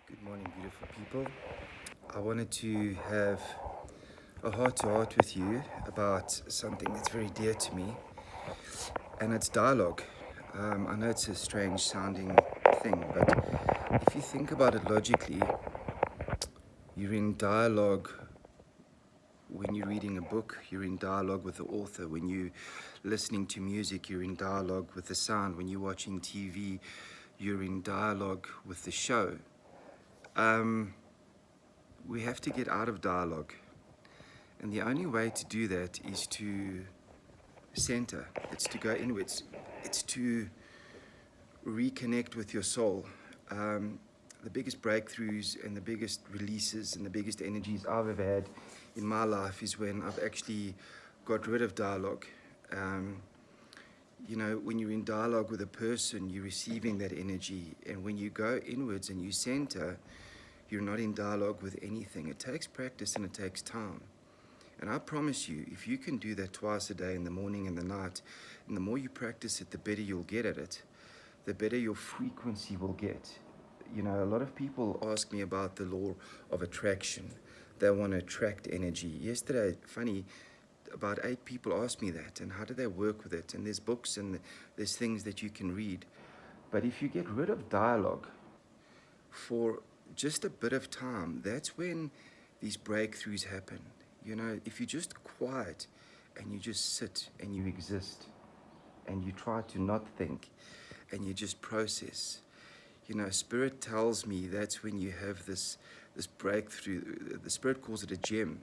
Good morning, beautiful people. I wanted to have a heart to heart with you about something that's very dear to me, and it's dialogue. I know it's a strange sounding thing, but if you think about it logically, you're in dialogue when you're reading a book, you're in dialogue with the author. When you're listening to music, you're in dialogue with the sound. When you're watching TV, you're in dialogue with the show. We have to get out of dialogue. And the only way to do that is to center, it's to go inwards, it's to reconnect with your soul. The biggest breakthroughs and the biggest releases and the biggest energies I've ever had in my life is when I've actually got rid of dialogue. When you're in dialogue with a person, you're receiving that energy. And when you go inwards and you center, you're not in dialogue with anything. It takes practice and it takes time. And I promise you, if you can do that twice a day, in the morning and the night, and the more you practice it, the better you'll get at it, the better your frequency will get. A lot of people ask me about the law of attraction. They want to attract energy. Yesterday, funny, about 8 people asked me that, and how do they work with it? And there's books and there's things that you can read. But if you get rid of dialogue for just a bit of time, that's when these breakthroughs happen. If you're just quiet and you just sit and you exist and you try to not think and you just process, Spirit tells me that's when you have this breakthrough. The Spirit calls it a gem.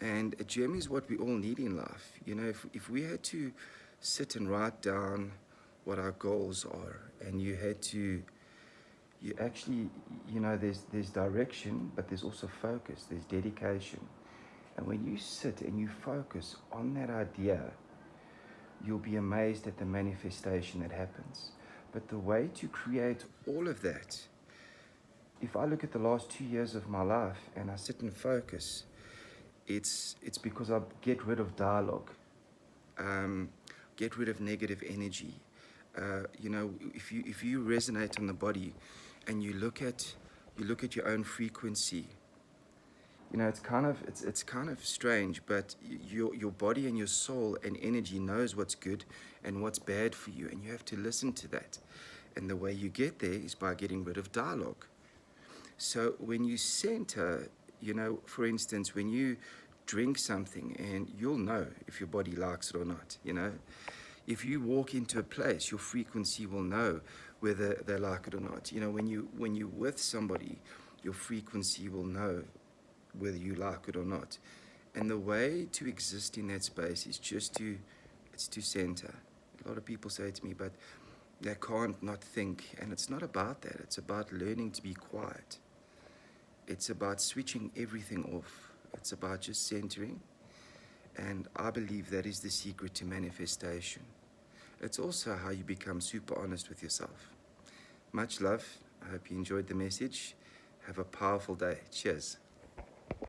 And a gem is what we all need in life. If we had to sit and write down what our goals are, and you actually, there's direction, but there's also focus, there's dedication. And when you sit and you focus on that idea, you'll be amazed at the manifestation that happens. But the way to create all of that, if I look at the last 2 years of my life and I sit and focus, it's because I get rid of dialogue, get rid of negative energy. If you resonate on the body and you look at your own frequency, it's kind of strange, but your body and your soul and energy knows what's good and what's bad for you, and you have to listen to that. And the way you get there is by getting rid of dialogue. So when you center, for instance, when you drink something, and you'll know if your body likes it or not. If you walk into a place, your frequency will know whether they like it or not. When you're with somebody, your frequency will know whether you like it or not. And the way to exist in that space is it's to center. A lot of people say to me, but they can't not think. And it's not about that. It's about learning to be quiet. It's about switching everything off. It's about just centering. And I believe that is the secret to manifestation. It's also how you become super honest with yourself. Much love. I hope you enjoyed the message. Have a powerful day. Cheers.